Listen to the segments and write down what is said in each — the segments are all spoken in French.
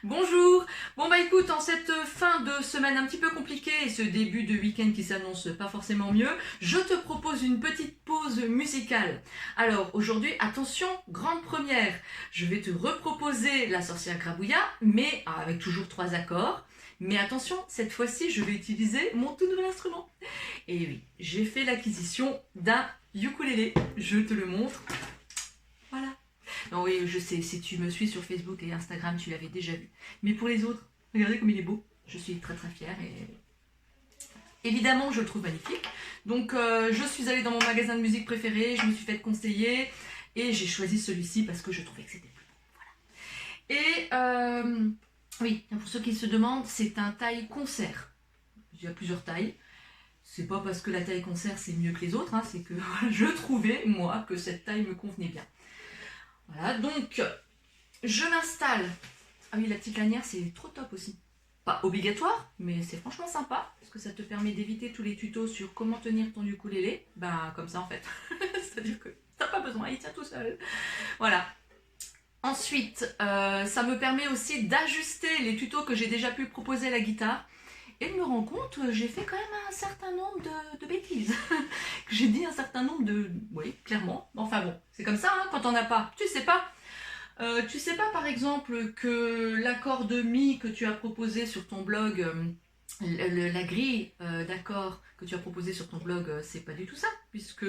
Bonjour. Bon bah écoute, en cette fin de semaine un petit peu compliquée et ce début de week-end qui s'annonce pas forcément mieux, je te propose une petite pause musicale. Alors aujourd'hui, attention, grande première, je vais te reproposer La Sorcière Grabouilla, mais avec toujours 3 accords. Mais attention, cette fois-ci, je vais utiliser mon tout nouvel instrument. Et oui, j'ai fait l'acquisition d'un ukulélé. Je te le montre. Voilà. Non, oui, je sais, si tu me suis sur Facebook et Instagram, tu l'avais déjà vu. Mais pour les autres, regardez comme il est beau. Je suis très très fière et évidemment, je le trouve magnifique. Donc, je suis allée dans mon magasin de musique préféré, je me suis fait conseiller et j'ai choisi celui-ci parce que je trouvais que c'était plus beau. Voilà. Et oui, pour ceux qui se demandent, c'est un taille concert. Il y a plusieurs tailles. C'est pas parce que la taille concert c'est mieux que les autres, hein, c'est que je trouvais, moi, que cette taille me convenait bien. Voilà, donc je m'installe. Ah oui, la petite lanière, c'est trop top aussi. Pas obligatoire, mais c'est franchement sympa, parce que ça te permet d'éviter tous les tutos sur comment tenir ton ukulélé. Ben, comme ça en fait. C'est-à-dire que t'as pas besoin, il tient tout seul. Voilà. Ensuite, ça me permet aussi d'ajuster les tutos que j'ai déjà pu proposer à la guitare. Et je me rends compte, j'ai fait quand même un certain nombre de bêtises. J'ai dit un certain nombre de... Oui, clairement. Enfin bon, c'est comme ça, hein, quand on n'a pas. Tu sais pas. Tu sais pas, par exemple, que l'accord de Mi que tu as proposé sur ton blog, la grille d'accords que tu as proposé sur ton blog, c'est pas du tout ça. Puisque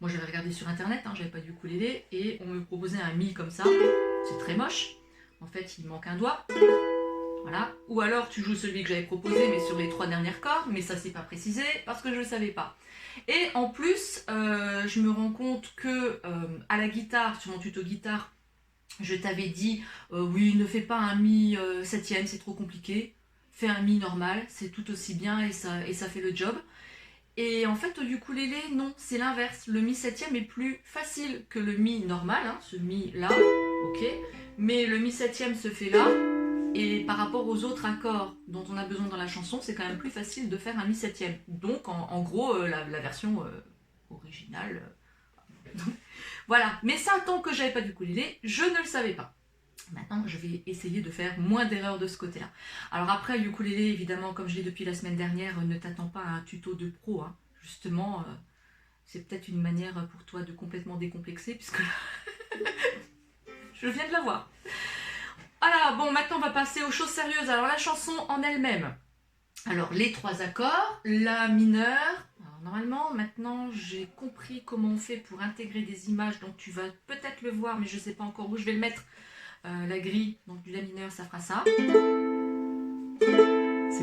moi, j'avais regardé sur Internet, hein, j'avais pas du ukulélé, et on me proposait un Mi comme ça. C'est très moche. En fait, il manque un doigt. Voilà. Ou alors tu joues celui que j'avais proposé mais sur les 3 dernières cordes, mais ça c'est pas précisé parce que je ne savais pas. Et en plus, je me rends compte que à la guitare, sur mon tuto guitare, je t'avais dit oui, ne fais pas un mi septième, c'est trop compliqué. Fais un mi normal, c'est tout aussi bien et ça fait le job. Et en fait, au ukulélé, non, c'est l'inverse. Le mi septième est plus facile que le mi normal, hein, ce mi là, ok. Mais le mi septième se fait là. Et par rapport aux autres accords dont on a besoin dans la chanson, c'est quand même plus facile de faire un mi septième. Donc en gros, la version originale. Voilà. Mais ça, tant que j'avais pas d'ukulélé, je ne le savais pas. Maintenant, je vais essayer de faire moins d'erreurs de ce côté-là. Alors après, ukulélé, évidemment, comme je l'ai depuis la semaine dernière, ne t'attends pas à un tuto de pro. Hein. Justement, c'est peut-être une manière pour toi de complètement décomplexer, puisque je viens de la voir. Voilà, bon, maintenant on va passer aux choses sérieuses. Alors la chanson en elle-même. Alors les 3 accords, la mineure. Alors, normalement, maintenant j'ai compris comment on fait pour intégrer des images, donc tu vas peut-être le voir, mais je ne sais pas encore où je vais le mettre. La grille, donc du la mineur, ça fera ça. C'est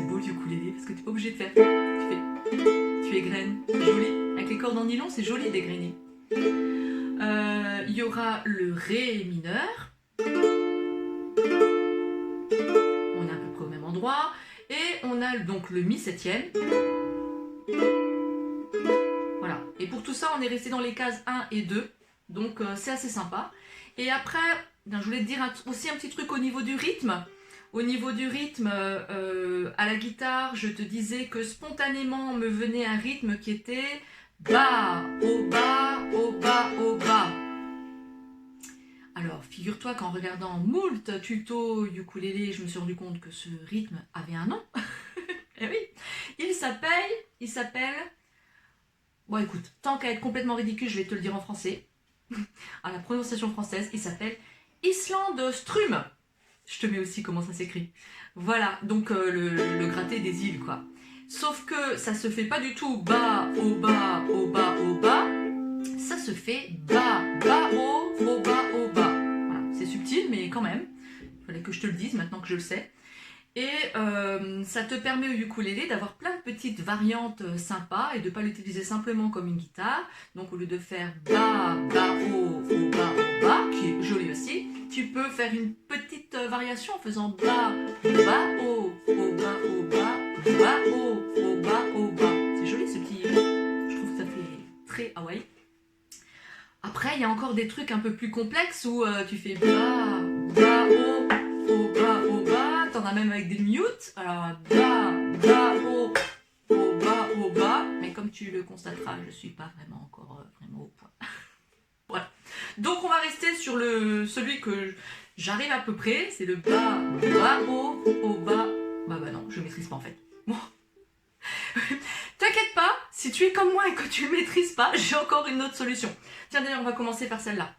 beau le ukulélé parce que tu n'es pas obligé de faire. Tu égrènes, c'est joli. Avec les cordes en nylon, c'est joli dégrainer. Il y aura le ré mineur. On est à peu près au même endroit. Et on a donc le mi septième. Voilà. Et pour tout ça, on est resté dans les cases 1 et 2. Donc c'est assez sympa. Et après, je voulais te dire aussi un petit truc au niveau du rythme. Au niveau du rythme, à la guitare, je te disais que spontanément me venait un rythme qui était bas, au bas, au bas, au bas. Alors, figure-toi qu'en regardant moult tutos ukulélé, je me suis rendu compte que ce rythme avait un nom. Et oui, il s'appelle... Bon, écoute, tant qu'à être complètement ridicule, je vais te le dire en français. À la prononciation française, il s'appelle Island Strum. Je te mets aussi comment ça s'écrit. Voilà, donc le gratté des îles, quoi. Sauf que ça se fait pas du tout bas, au bas, au bas, au bas. Ça se fait bas, bas, au bas, au bas. Voilà, c'est subtil, mais quand même. Il fallait que je te le dise maintenant que je le sais. Et ça te permet au ukulélé d'avoir plein de petites variantes sympas et de ne pas l'utiliser simplement comme une guitare. Donc au lieu de faire bas, bas, haut, bas, au bas, qui est joli aussi, tu peux faire une petite variation en faisant bas, bas, haut, bas, au bas, bas, haut, bas, au bas. C'est joli ce petit... Je trouve que ça fait très Hawaï. Après, il y a encore des trucs un peu plus complexes où tu fais bas, bas, haut, bas, au bas. T'en as même avec des mutes. Alors, bas, bas, au bas. Mais comme tu le constateras, je suis pas vraiment encore vraiment au point. Voilà. Donc, on va rester sur celui que J'arrive à peu près, c'est le bas, bas, haut, bas. Bah non, je maîtrise pas en fait. Bon. T'inquiète pas, si tu es comme moi et que tu ne maîtrises pas, j'ai encore une autre solution. Tiens d'ailleurs, on va commencer par celle-là.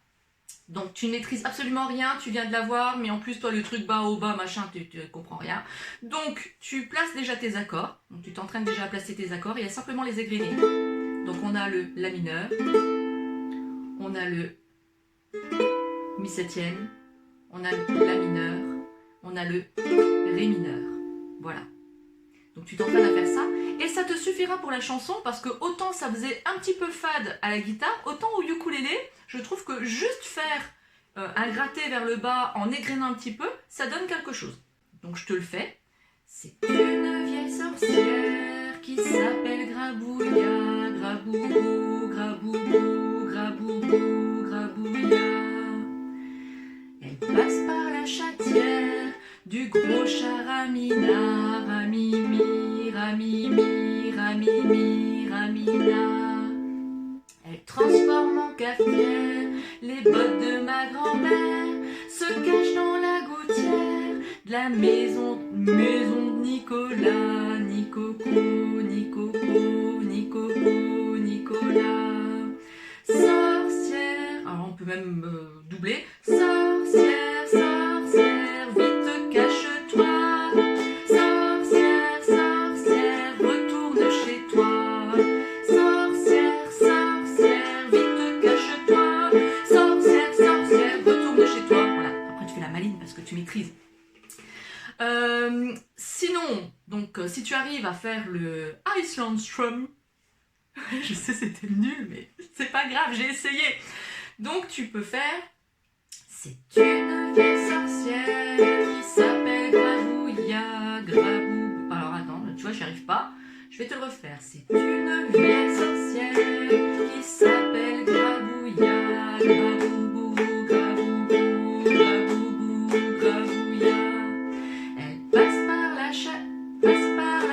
Donc tu ne maîtrises absolument rien, tu viens de la voir, mais en plus toi le truc bas, haut, bas, machin, tu comprends rien. Donc tu places déjà tes accords, donc tu t'entraînes déjà à placer tes accords, et il y a simplement les égrenés. Donc on a le La mineur, on a le Mi septième, on a le La mineur, on a le Ré mineur. Voilà. Donc tu t'entraînes à faire ça, et ça te suffira pour la chanson, parce que autant ça faisait un petit peu fade à la guitare, autant au ukulélé, je trouve que juste faire un gratté vers le bas en égrenant un petit peu, ça donne quelque chose. Donc je te le fais. C'est une vieille sorcière qui s'appelle Grabouilla, Graboubou, Graboubou, Graboubou, Grabouilla. Elle passe par la chatière du gros charamina, Ramimi, Ramimi, Ramimi, Ramina. Elle transforme en cafetière les bottes de ma grand-mère, se cache dans la gouttière de la maison de Nicolas, ni Coco, ni Coco, ni Coco, Nicolas. Sorcière, alors on peut même doubler. Sorcière, sorcière, vite cache-toi. Sorcière, sorcière, retourne chez toi. Sorcière, sorcière, vite cache-toi. Sorcière, sorcière, retourne chez toi. Voilà, après tu fais la maline parce que tu maîtrises. Sinon, donc si tu arrives à faire le Iceland Strum, je sais c'était nul mais c'est pas grave, j'ai essayé. Donc tu peux faire c'est une vieille sorcière qui s'appelle Grabouilla, Grabou. Alors attends, tu vois, j'y arrive pas. Je vais te le refaire. C'est une vieille sorcière qui s'appelle Grabouilla, Graboubou, Graboubou, Graboubou, Grabouilla. Elle passe par la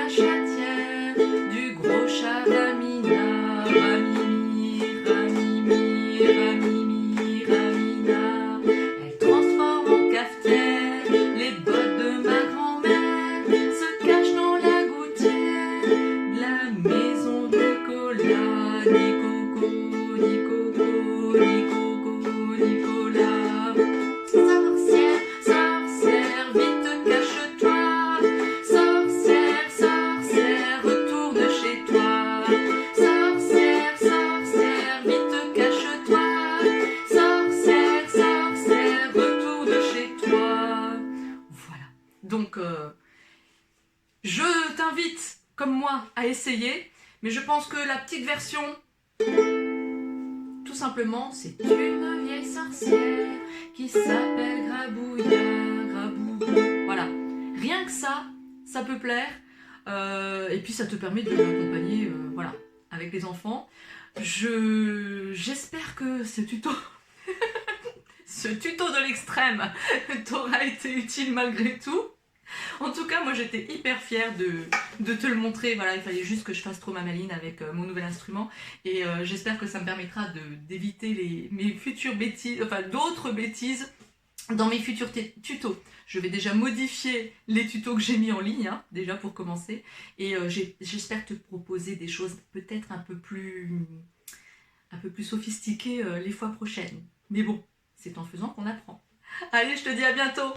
chatière du gros charamina, Ramimi, Ramimi, Ramimi, Ramina. Elle transforme en cafetière les bottes de ma grand-mère, se cache dans la gouttière de la maison de Nicolas, ni Coco, ni Coco, ni Coco, Nicolas. Sorcière, sorcière, vite cache-toi. Sorcière, sorcière, retourne chez toi. Sorcière, sorcière, vite cache-toi. Sorcière, sorcière, retourne chez toi. Voilà. Donc, je t'invite, comme moi, à essayer. Mais je pense que la petite version, tout simplement, c'est une vieille sorcière qui s'appelle Grabouilla, Graboubou. Voilà. Rien que ça peut plaire. Et puis ça te permet de l'accompagner voilà, avec les enfants. J'espère que ce tuto de l'extrême t'aura été utile malgré tout. En tout cas, moi j'étais hyper fière de te le montrer. Voilà, il fallait juste que je fasse trop ma maline avec mon nouvel instrument. Et j'espère que ça me permettra d'éviter mes futures bêtises, enfin d'autres bêtises dans mes futurs tutos. Je vais déjà modifier les tutos que j'ai mis en ligne, hein, déjà pour commencer. Et j'espère te proposer des choses peut-être un peu plus sophistiquées les fois prochaines. Mais bon, c'est en faisant qu'on apprend. Allez, je te dis à bientôt!